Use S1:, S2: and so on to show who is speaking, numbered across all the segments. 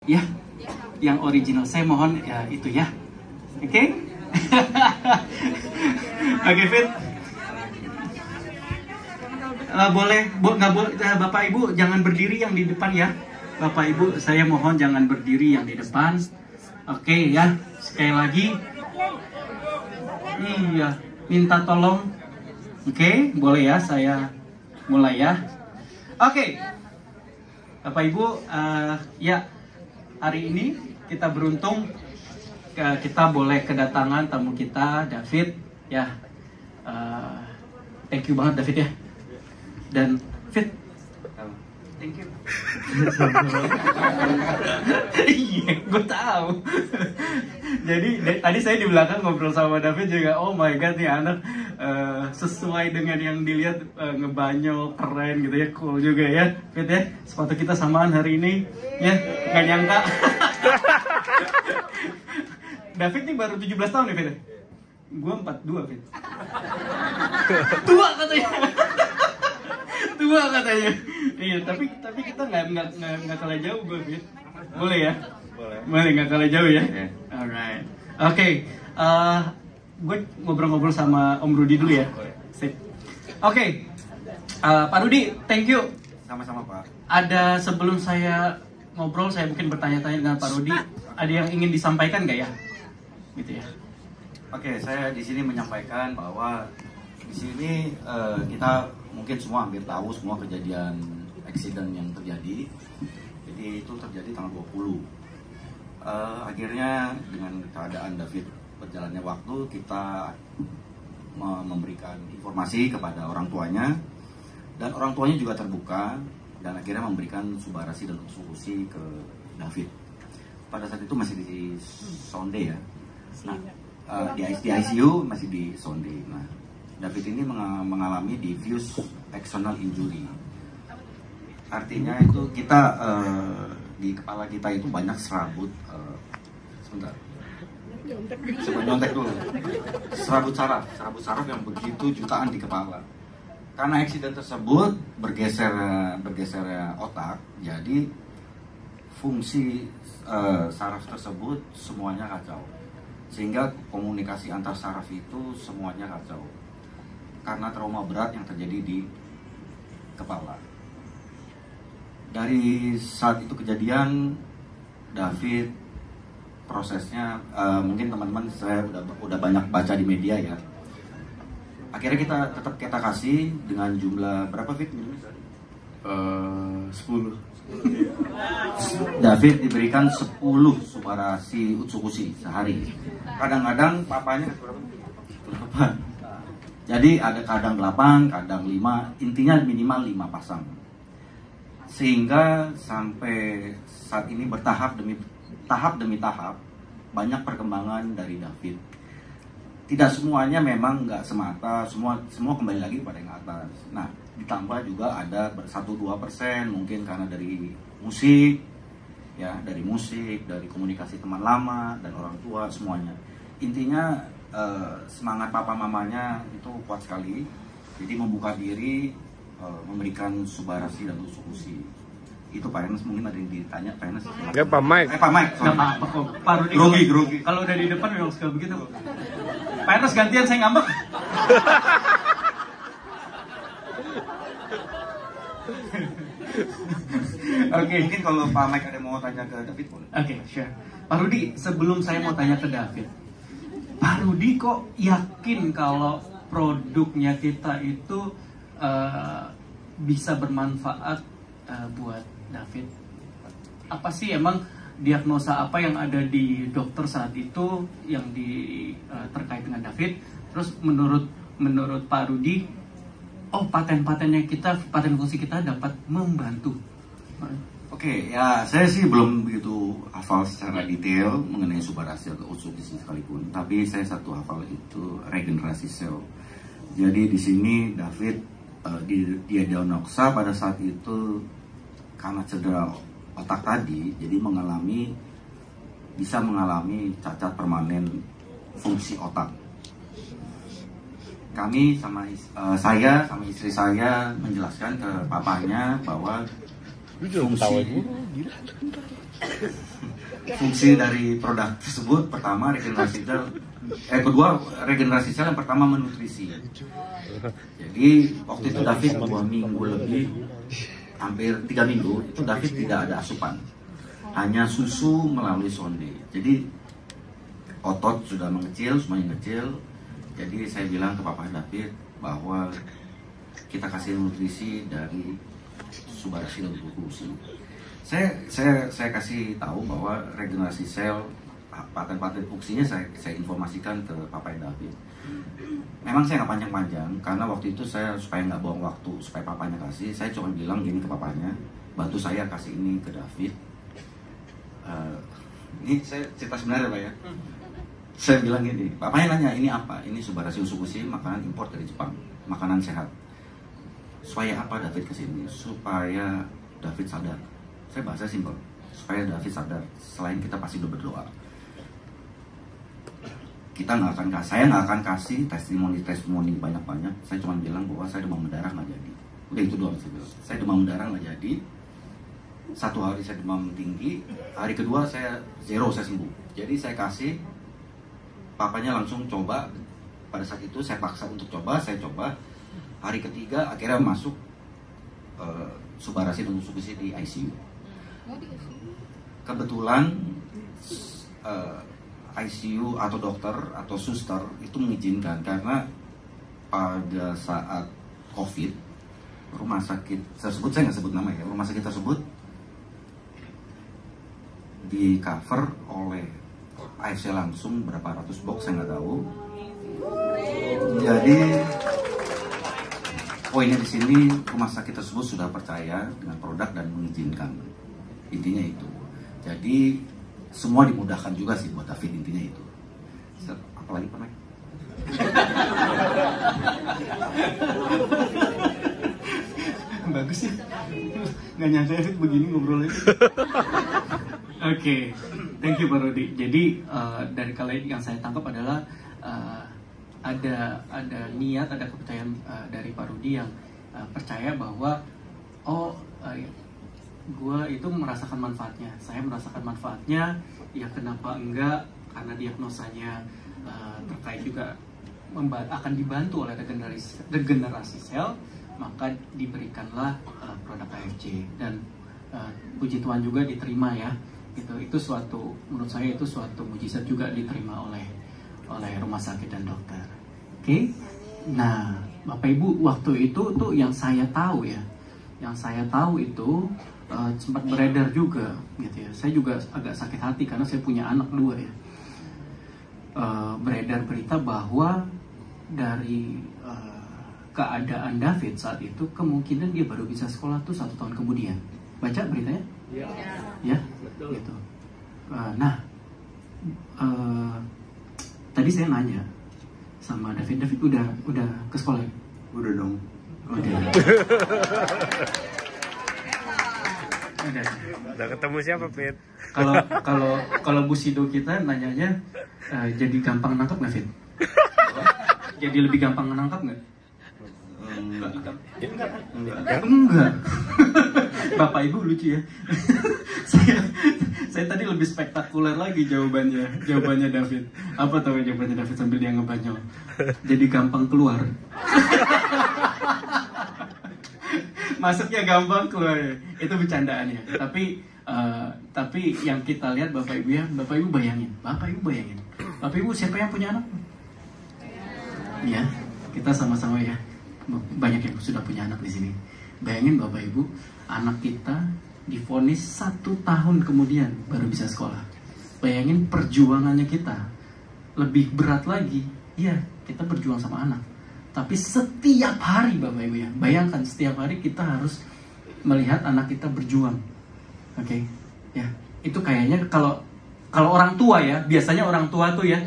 S1: Ya, yang original. Saya mohon ya itu ya. Oke? Okay? Oke, Fit. Boleh, nggak boleh. Bapak Ibu jangan berdiri yang di depan ya. Bapak Ibu, saya mohon jangan berdiri yang di depan. Oke ya, sekali lagi. Iya, minta tolong. Oke, boleh ya, saya mulai ya. Oke, Bapak Ibu, ya hari ini kita beruntung kita boleh kedatangan tamu kita, David. Ya, thank you banget David ya. Dan Fit, thank you. Iya, gue tahu. Jadi tadi saya di belakang ngobrol sama David juga. Oh my god, nih anak sesuai dengan yang dilihat, ngebanyol, keren gitu ya, cool juga ya, Fit ya. Sepatu kita samaan hari ini, ya nggak nyangka. David nih baru 17 tahun nih Fit. Gue 42 Fit. Tua katanya. Tua katanya. Iya, tapi kita nggak kalah jauh gue, Fit. Boleh ya? Boleh nggak kalah jauh ya? Yeah. Alright. Oke. Gue ngobrol-ngobrol sama Om Rudi dulu ya. Sip. Oke. Pak Rudi, thank you.
S2: Sama-sama Pak.
S1: Ada sebelum saya ngobrol, saya mungkin bertanya-tanya dengan Pak Rudi. Ada yang ingin disampaikan nggak ya? Gitu ya.
S2: Oke, saya di sini menyampaikan bahwa di sini kita mungkin semua hampir tahu semua kejadian accident yang terjadi. Jadi itu terjadi tanggal 20. Akhirnya dengan keadaan David berjalannya waktu, kita memberikan informasi kepada orang tuanya, dan orang tuanya juga terbuka dan akhirnya memberikan subarasi dan konsultasi ke David. Pada saat itu masih di sonde ya. Nah, di ICU masih di sonde. Nah, David ini mengalami diffuse axonal injury. Artinya itu kita di kepala kita itu banyak serabut. Sebentar. Nyontek dulu. Serabut saraf yang begitu jutaan di kepala. Karena eksiden tersebut bergeser otak, jadi fungsi saraf tersebut semuanya kacau. Sehingga komunikasi antar saraf itu semuanya kacau karena trauma berat yang terjadi di kepala. Dari saat itu kejadian, David prosesnya mungkin teman-teman saya udah banyak baca di media ya. Akhirnya kita kasih dengan jumlah berapa Fit? 10. David diberikan 10 subarasi utsukushi sehari. Kadang-kadang papanya berapa? Jadi ada kadang 8, kadang 5, intinya minimal 5 pasang. Sehingga sampai saat ini bertahap demi tahap banyak perkembangan dari David. Tidak semuanya memang nggak semata, semua kembali lagi kepada yang atas. Nah, ditambah juga ada 1-2% mungkin karena dari musik, ya, dari komunikasi teman lama dan orang tua semuanya. Intinya semangat papa mamanya itu kuat sekali, jadi membuka diri, memberikan subarasi dan utsukushi. Itu Pak Ernest, mungkin ada yang ditanya Pak Ernest.
S3: Ya Pak Mike.
S2: Pak Mike.
S1: Nggak apa-apa kok. Pak Rudi.
S2: Grogi.
S1: Kalau udah di depan memang suka begitu. Pak Ernest gantian, saya ngambek.
S2: Oke, mungkin kalau Pak Mike ada mau tanya ke David boleh.
S1: Oke, sure. Pak Rudi, sebelum saya mau tanya ke David, Pak Rudi kok yakin kalau produknya kita itu bisa bermanfaat buat David? Apa sih emang diagnosa apa yang ada di dokter saat itu yang terkait dengan David? Terus menurut Pak Rudi, oh paten fungsi kita dapat membantu.
S2: Oke, ya saya sih belum begitu hafal secara detail mengenai subarasi atau utsukushi sekalipun, tapi saya satu hafal itu regenerasi sel. Jadi di sini David dia diagnosa pada saat itu karena cedera otak tadi, jadi bisa mengalami cacat permanen fungsi otak. Saya sama istri saya menjelaskan ke papanya bahwa Fungsi dari produk tersebut pertama regenerasi sel, kedua regenerasi sel, yang pertama menutrisi. Jadi waktu itu David 2 minggu lebih, hampir 3 minggu itu David tidak ada asupan, hanya susu melalui sonde. Jadi otot sudah mengecil, semuanya kecil. Jadi saya bilang ke Papa David bahwa kita kasih nutrisi dari Subarasi dan Glukosi. Saya kasih tahu bahwa regenerasi sel, paten-paten fungsinya saya informasikan ke Papa David. Memang saya nggak panjang-panjang karena waktu itu saya supaya nggak buang waktu, supaya papanya kasih, saya cuma bilang gini ke papanya, bantu saya kasih ini ke David. Ini saya cerita sebenarnya Pak ya. Saya bilang gini, papanya nanya ini apa? Ini Subarasi Usukushi, makanan impor dari Jepang, makanan sehat. Supaya apa David kesini? Supaya David sadar. Saya bahasa simpel, supaya David sadar. Selain kita pasti berdoa, saya nggak akan kasih testimoni banyak-banyak. Saya cuma bilang bahwa saya demam berdarah nggak jadi. Udah itu doang saya bilang. Saya demam berdarah nggak jadi. 1 hari saya demam tinggi, hari kedua saya zero, saya sembuh. Jadi saya kasih, papanya langsung coba. Pada saat itu saya paksa untuk coba, saya coba. Hari ketiga akhirnya masuk Subarasi dan Usukushi di ICU. Kebetulan ICU atau dokter atau suster itu mengizinkan karena pada saat COVID rumah sakit tersebut, saya nggak sebut nama ya, rumah sakit tersebut di cover oleh AFC langsung berapa ratus box saya nggak tahu. Jadi poinnya di sini rumah sakit tersebut sudah percaya dengan produk dan mengizinkan. Intinya itu. Jadi semua dimudahkan juga sih buat David, intinya itu. Apalagi Pak?
S1: Bagus sih. Nggak nyangka David begini ngobrolnya. Oke, thank you Pak Rudi. Jadi dari kalian yang saya tangkap adalah ada niat, ada kepercayaan dari Pak Rudi yang percaya bahwa gue itu merasakan manfaatnya, saya merasakan manfaatnya, ya kenapa enggak, karena diagnosanya terkait juga akan dibantu oleh regenerasi sel, maka diberikanlah produk AFC dan puji Tuhan juga diterima ya. Itu suatu, menurut saya itu suatu mujizat juga diterima oleh rumah sakit dan dokter. Oke. Nah, Bapak Ibu, waktu itu tuh yang saya tahu ya, itu sempat beredar juga gitu ya. Saya juga agak sakit hati karena saya punya anak 2 ya. Beredar berita bahwa dari keadaan David saat itu kemungkinan dia baru bisa sekolah tuh 1 tahun kemudian. Baca beritanya? Ya, betul. Gitu. Tadi saya nanya sama David udah ke sekolah?
S2: Udah dong.
S3: Udah ketemu siapa, Fit?
S1: Kalau Bu Sido kita nanyanya jadi gampang nangkap nggak, Fit? Jadi lebih gampang menangkap nggak? Enggak. Bapak Ibu lucu ya. saya tadi lebih spektakuler lagi jawabannya David. Apa tahu jawabannya David sambil dia ngebanyol? Jadi gampang keluar. Masuknya gampang, keluar. Itu bercandaannya. Tapi yang kita lihat Bapak Ibu ya, Bapak Ibu bayangin. Bapak Ibu siapa yang punya anak? Ya, kita sama-sama ya. Banyak yang sudah punya anak di sini. Bayangin Bapak Ibu, anak kita divonis 1 tahun kemudian baru bisa sekolah. Bayangin perjuangannya kita. Lebih berat lagi, ya kita berjuang sama anak. Tapi setiap hari Bapak Ibu ya, bayangkan setiap hari kita harus melihat anak kita berjuang. Oke, ya itu kayaknya kalau orang tua ya, biasanya orang tua tuh ya,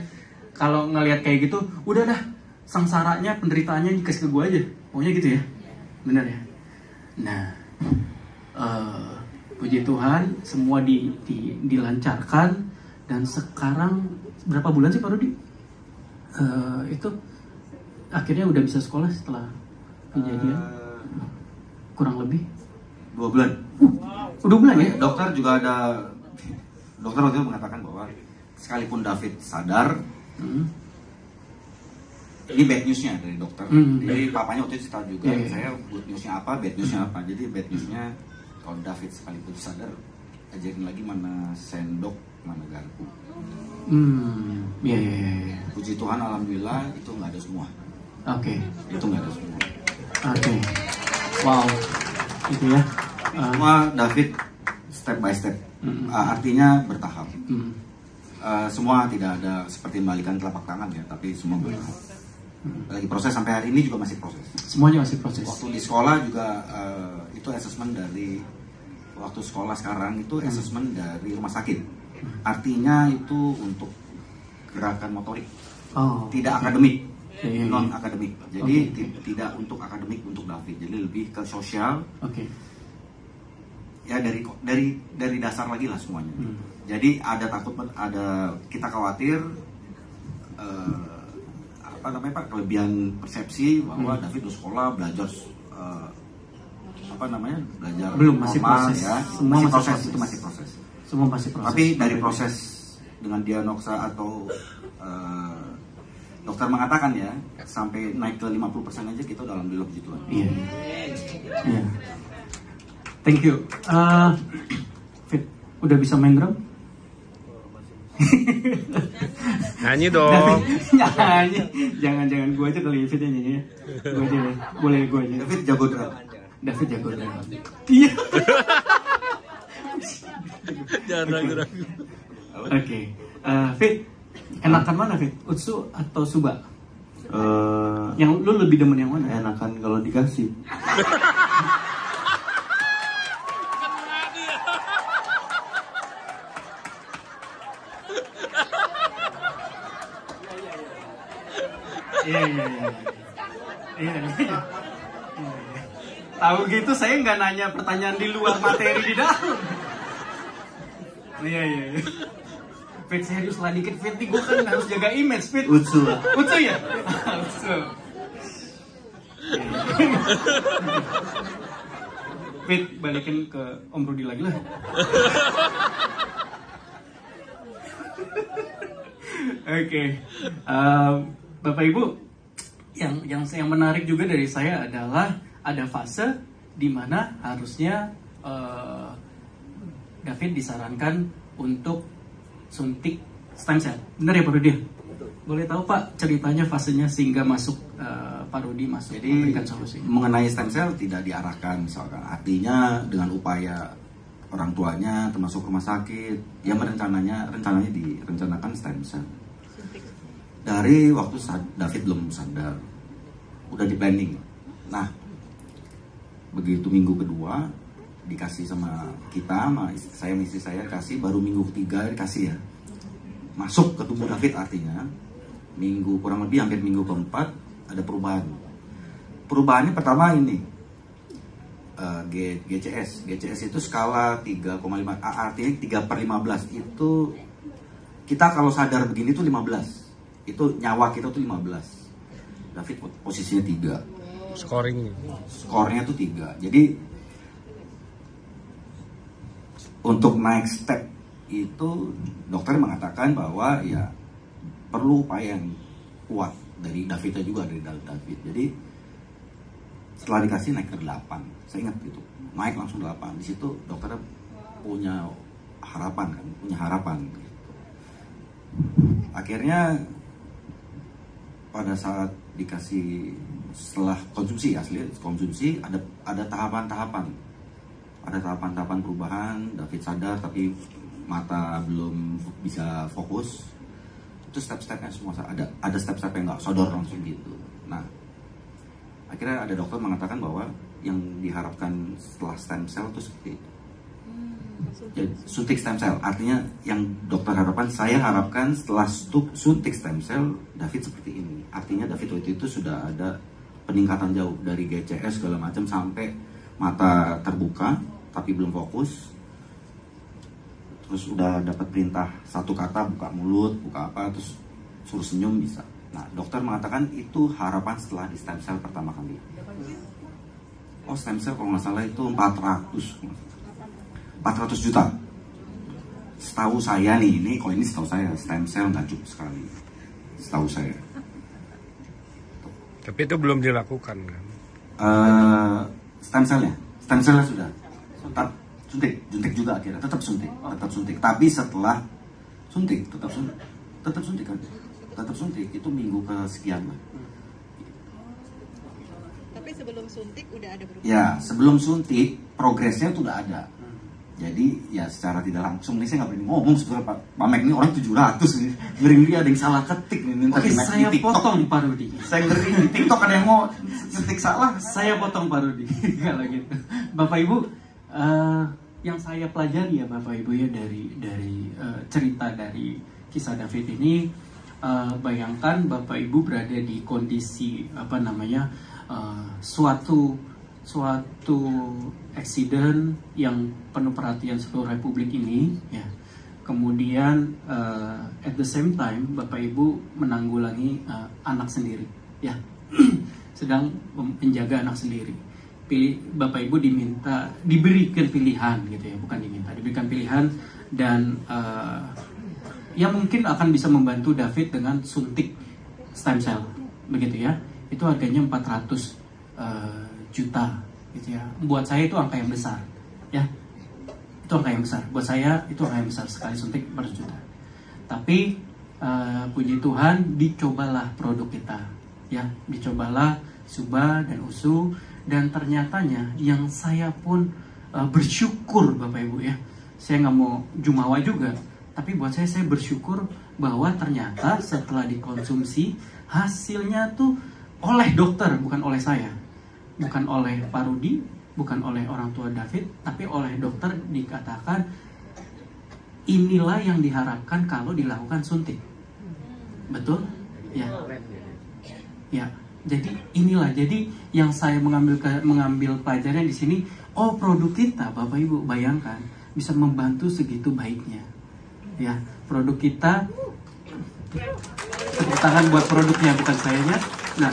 S1: kalau ngelihat kayak gitu, udah dah sengsaranya, penderitaannya dikasih ke gue aja, pokoknya gitu ya, benar ya. Nah, puji Tuhan semua dilancarkan dan sekarang berapa bulan sih Pak Rudi? Itu akhirnya udah bisa sekolah setelah kejadian kurang lebih
S2: 2 bulan.
S1: Udah bulan ya?
S2: Dokter juga ada, dokter waktu itu mengatakan bahwa sekalipun David sadar, ini bad newsnya dari dokter. Jadi papanya waktu itu cerita juga, saya good newsnya apa, bad newsnya apa. Jadi bad newsnya kalau David sekalipun sadar, ajarin lagi mana sendok, mana garpu.
S1: Iya.
S2: Puji Tuhan, alhamdulillah itu nggak ada semua.
S1: Oke.
S2: Itu nggak ada semua.
S1: Oke. Wow. Itu ya.
S2: Semua David step by step. Artinya bertahap. Semua tidak ada seperti membalikan telapak tangan ya, tapi semua bertahap. Lagi proses sampai hari ini juga masih proses.
S1: Semuanya masih proses.
S2: Waktu di sekolah juga itu assessment dari waktu sekolah sekarang itu assessment dari rumah sakit. Artinya itu untuk gerakan motorik, tidak akademik, non akademik. Jadi tidak untuk akademik untuk David. Jadi lebih ke sosial. Ya dari dasar lagi lah semuanya. Jadi ada takut, ada kita khawatir apa namanya Pak, kelebihan persepsi bahwa David di sekolah belajar apa namanya, belajar
S1: belum, masih
S2: normal,
S1: proses
S2: ya.
S1: Semua
S2: masih
S1: masih
S2: proses, itu masih proses.
S1: Semua masih proses.
S2: Tapi dari proses dengan diagnosa atau dokter mengatakan ya sampai naik ke 50% aja kita udah alhamdulillah puji Tuhan.
S1: Iya. Thank you. Fit, udah bisa main drum?
S3: Nyanyi dong.
S1: Nyanyi. Jangan gua aja kali Fit nyanyi. Gua aja deh. Boleh gua aja.
S2: David jago drum.
S1: David jago drum. Iya.
S3: Jangan ragu-ragu.
S1: Oke. Fit, enakan mana Fit? Utsu atau Suba? Yang lu lebih demen yang mana?
S2: Enakan kalau dikasih.
S1: Iya. Tahu gitu saya nggak nanya pertanyaan di luar materi di dalam. Iya. Fit, serius lah dikit Fit, gue kan harus jaga image Fit.
S2: Utsu
S1: ya? Utsu. Fit, balikin ke Om Rudi lagi lah. Oke. Bapak Ibu, yang menarik juga dari saya adalah ada fase di mana harusnya David disarankan untuk suntik stem cell. Benar ya Pak Rudi? Boleh tahu Pak ceritanya fasenya sehingga masuk Pak Rudi masuk memberikan solusi?
S2: Mengenai stem cell tidak diarahkan misalkan. Artinya dengan upaya orang tuanya termasuk rumah sakit yang rencananya direncanakan stem cell. Dari waktu David belum sadar, udah di planning. Nah, begitu minggu kedua dikasih sama kita, sama istri saya kasih, baru minggu ketiga dikasih ya, masuk ke tubuh David, artinya minggu kurang lebih hampir minggu keempat ada perubahan. Perubahannya pertama ini GCS itu skala 3,5, artinya 3/15 itu kita kalau sadar begini tuh 15. Itu nyawa kita tuh 15. David posisinya 3. Skornya tuh 3. Jadi untuk naik step itu dokter mengatakan bahwa ya perlu upaya yang kuat dari Davidnya juga, dari David. Jadi setelah dikasih naik ke 8. Saya ingat gitu. Naik langsung 8. Di situ dokter punya harapan gitu. Akhirnya pada saat dikasih, setelah konsumsi ada tahapan-tahapan perubahan. David sadar tapi mata belum bisa fokus. Itu step-stepnya semua ada step-step yang nggak sodor langsung gitu. Nah, akhirnya ada dokter mengatakan bahwa yang diharapkan setelah stem cell itu seperti itu. Jadi, suntik stem cell, artinya yang dokter saya harapkan setelah suntik stem cell David seperti ini. Artinya David waktu itu sudah ada peningkatan jauh dari GCS segala macam sampai mata terbuka tapi belum fokus. Terus udah dapat perintah satu kata, buka mulut, buka apa, terus suruh senyum bisa. Nah, dokter mengatakan itu harapan setelah di stem cell pertama kali. Oh, stem cell kalau nggak salah itu 400. 400 juta. Setahu saya nih, ini setahu saya, stem cell nggak cukup sekali. Setahu saya.
S3: Tapi itu belum dilakukan kan?
S2: Stem cellnya sudah. Tetap suntik juga akhirnya, tetap suntik. Tapi setelah suntik, tetap suntik itu minggu kesekian lah.
S4: Tapi sebelum suntik udah ada berubah?
S2: Ya, sebelum suntik progresnya tuh udah ada. Jadi ya secara tidak langsung, nih saya nggak berani ngomong sebetulnya Pak Mek ini orang 700 nih. Ngeri dia ada yang salah ketik nih.
S1: Oke, saya potong Pak Rudi.
S2: Saya ngeri di TikTok ada yang mau ketik salah.
S1: Saya potong Pak Rudi. Kalau gitu. Bapak Ibu, yang saya pelajari ya Bapak Ibu ya dari cerita dari kisah David ini, bayangkan Bapak Ibu berada di kondisi suatu accident yang penuh perhatian seluruh Republik ini ya. Kemudian at the same time Bapak Ibu menanggulangi anak sendiri ya. Sedang menjaga anak sendiri. Bapak Ibu diberikan pilihan gitu ya, bukan diberikan pilihan dan yang mungkin akan bisa membantu David dengan suntik stem cell begitu ya. Itu harganya 400 juta gitu ya. Buat saya itu angka yang besar ya. Itu angka yang besar. Buat saya itu angka yang besar, sekali suntik 400 juta. Tapi puji Tuhan dicobalah produk kita ya. Dicobalah Suba dan Usu, dan ternyatanya yang saya pun bersyukur Bapak Ibu ya. Saya nggak mau jumawa juga, tapi buat saya bersyukur bahwa ternyata setelah dikonsumsi hasilnya tuh oleh dokter, bukan oleh saya, bukan oleh Pak Rudi, bukan oleh orang tua David, tapi oleh dokter dikatakan inilah yang diharapkan kalau dilakukan suntik. Betul? Ya. Ya. Jadi inilah, jadi yang saya mengambil pelajaran di sini, oh produk kita Bapak Ibu bayangkan bisa membantu segitu baiknya. Ya, produk kita, tepuk tangan buat produknya bukan sayanya. Nah,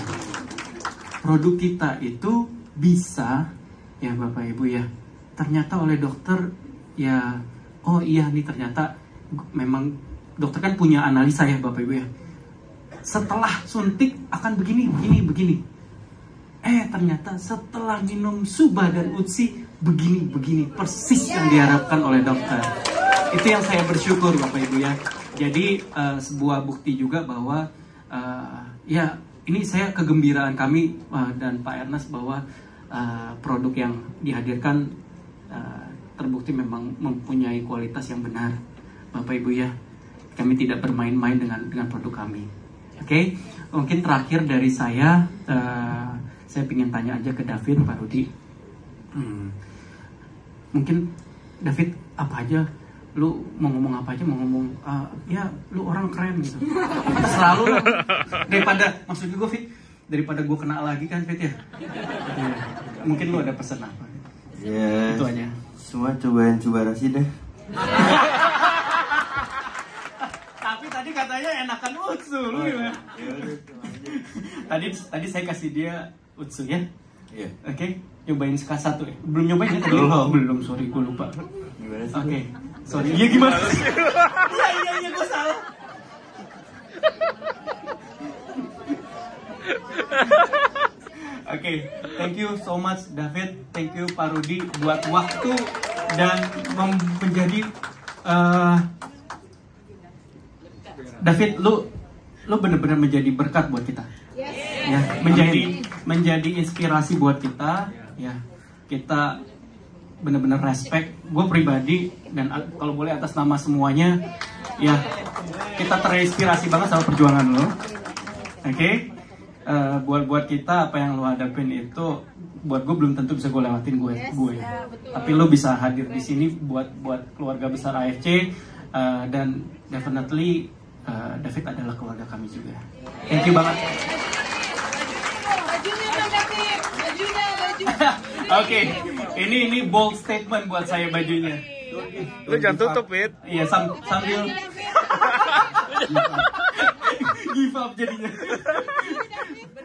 S1: produk kita itu bisa ya Bapak Ibu ya. Ternyata oleh dokter ya, oh iya nih ternyata memang dokter kan punya analisa ya Bapak Ibu ya. Setelah suntik akan begini. Ternyata setelah minum Suba dan Utsi begini persis yang diharapkan oleh dokter. Itu yang saya bersyukur Bapak Ibu ya. Jadi sebuah bukti juga bahwa ya ini saya kegembiraan kami dan Pak Ernest bahwa produk yang dihadirkan terbukti memang mempunyai kualitas yang benar Bapak Ibu ya. Kami tidak bermain-main dengan produk kami. Oke, mungkin terakhir dari saya ingin tanya aja ke David, Pak Rudi. Mungkin David apa aja, lu mau ngomong apa aja, mau ngomong ya lu orang keren gitu. Selalu daripada maksud gue Fit, daripada gue kena lagi kan Fit ya. Mungkin lu ada pesan apa?
S5: Ya,
S1: itu aja.
S5: Semua cobain Subarasi deh.
S1: Tapi tadi katanya enakan Utsu, lu gimana? Tadi saya kasih dia Utsu ya.
S5: Iya.
S1: Oke, nyobain SK1 ya. Belum nyobain ya tadi? Belum, sorry gue lupa. Oke, sorry. Iya gimana? Iya gue salah. Oke, thank you so much David, thank you Pak Rudi buat waktu dan menjadi David, lu benar-benar menjadi berkat buat kita. Ya, menjadi inspirasi buat kita. Ya, kita benar-benar respect. Gue pribadi dan kalau boleh atas nama semuanya, ya kita terinspirasi banget sama perjuangan lo. Oke, buat kita apa yang lo hadapin itu, buat gue belum tentu bisa gue lewatin gue. Tapi lo bisa hadir di sini buat keluarga besar AFC dan definitely David adalah keluarga kami juga. Thank you banget. Oke, ini bold statement buat saya bajunya.
S3: Lu jangan tutup, Fit.
S1: Iya, sambil give up jadinya.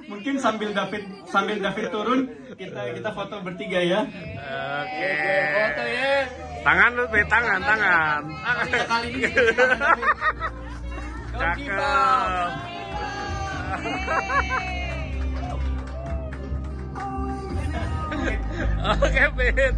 S1: Mungkin sambil David turun, kita foto bertiga ya.
S3: Oke. Foto ya. Tangan lu, Fit, tangan.
S1: Kali ini.
S3: Cakep. Oke, Fit.